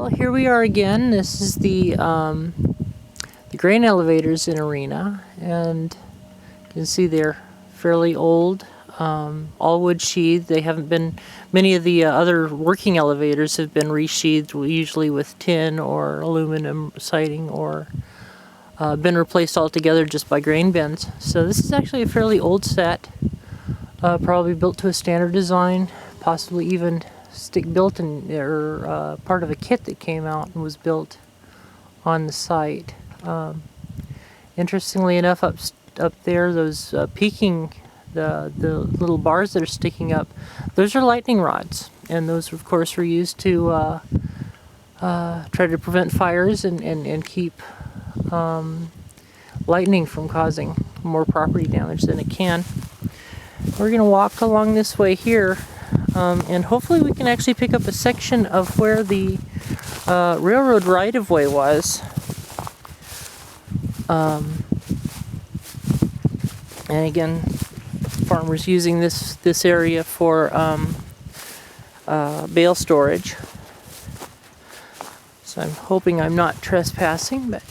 Well, here we are again. This is the grain elevators in Arena, and you can see they're fairly old, all wood sheathed. They haven't been, many of the other working elevators have been resheathed, usually with tin or aluminum siding, or been replaced altogether just by grain bins. So this is actually a fairly old set, probably built to a standard design, possibly even stick-built or part of a kit that came out and was built on the site. Interestingly enough, up there, those peaking, the little bars that are sticking up, those are lightning rods, and those, of course, were used to try to prevent fires and keep lightning from causing more property damage than it can. We're going to walk along this way here. And hopefully we can actually pick up a section of where the railroad right-of-way was. And again, farmers using this area for bale storage. So I'm hoping I'm not trespassing, but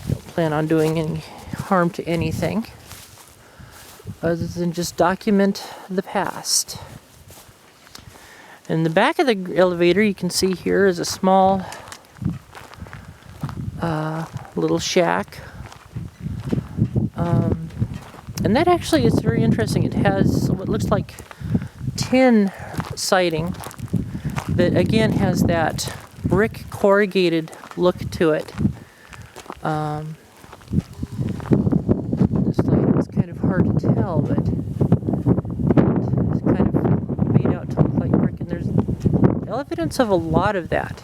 I don't plan on doing any harm to anything other than just document the past. In the back of the elevator, you can see here is a small little shack. And that actually is very interesting. It has what looks like tin siding that again has that brick corrugated look to it. Hard to tell, but it's kind of made out to look like brick, and there's evidence of a lot of that.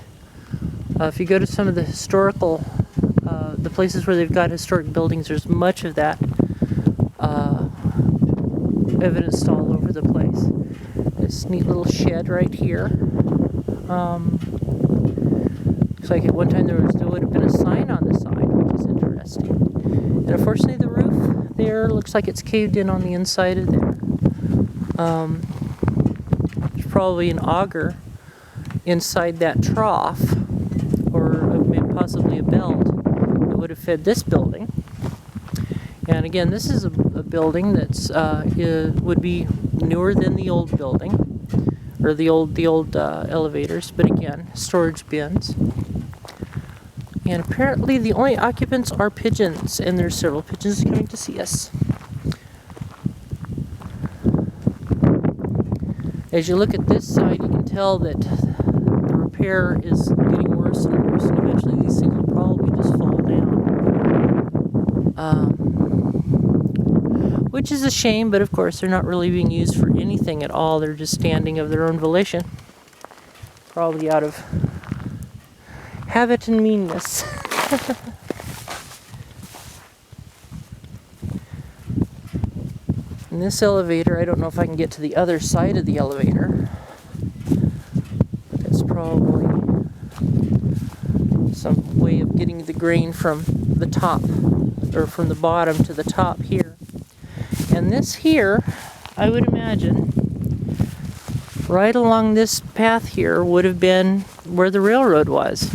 If you go to some of the historical, the places where they've got historic buildings, there's much of that evidence all over the place. This neat little shed right here. Looks like at one time there would have been a sign on the side, which is interesting. And unfortunately, the roof there looks like it's caved in on the inside of there. There's probably an auger inside that trough, or maybe possibly a belt that would have fed this building. And again, this is a building that's would be newer than the old building, or the old elevators. But again, storage bins. And apparently the only occupants are pigeons, and there's several pigeons coming to see us. As you look at this side, you can tell that the repair is getting worse and worse, and eventually these things will probably just fall down. Which is a shame, but of course they're not really being used for anything at all. They're just standing of their own volition. Probably out of habit and meanness. In this elevator, I don't know if I can get to the other side of the elevator. That's probably some way of getting the grain from the top, or from the bottom to the top here. And this here, I would imagine, right along this path here would have been where the railroad was.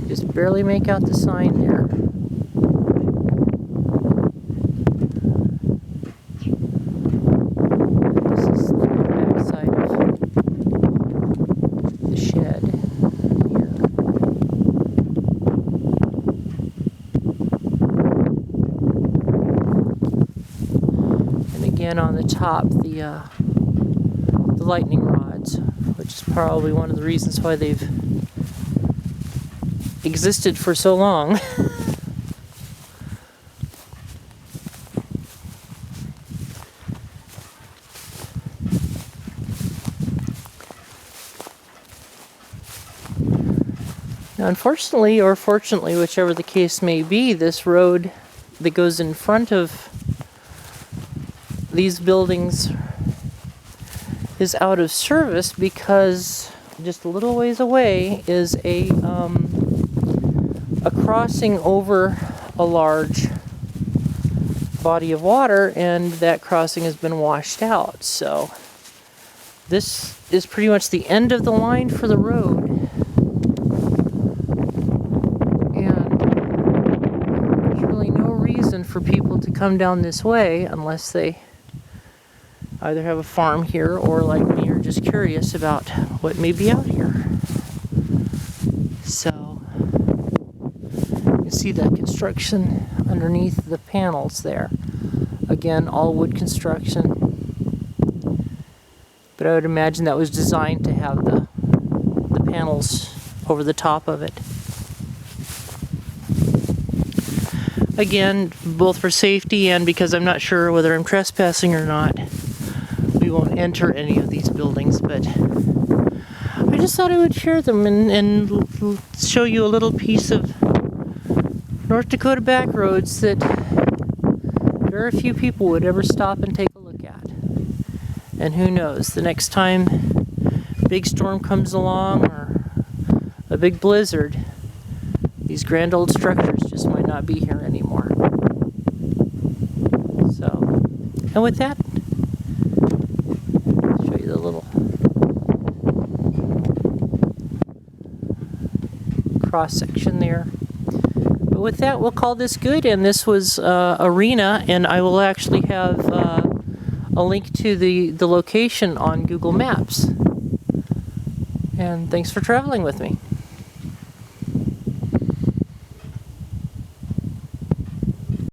Just barely make out the sign there. This is the back side of the shed here. And again on the top, the lightning rods, which is probably one of the reasons why they've existed for so long. Now, unfortunately, or fortunately, whichever the case may be, this road that goes in front of these buildings is out of service because just a little ways away is a crossing over a large body of water, and that crossing has been washed out. So this is pretty much the end of the line for the road. And there's really no reason for people to come down this way unless they either have a farm here or, like me, are just curious about what may be out here. So you can see that construction underneath the panels there. Again, all wood construction. But I would imagine that was designed to have the panels over the top of it. Again, both for safety and because I'm not sure whether I'm trespassing or not, we won't enter any of these buildings, but I just thought I would share them and show you a little piece of North Dakota back roads that very few people would ever stop and take a look at. And who knows, the next time a big storm comes along or a big blizzard, these grand old structures just might not be here anymore. So, and with that, I'll show you the little cross section there. But with that, we'll call this good, and this was Arena, and I will actually have a link to the location on Google Maps. And thanks for traveling with me.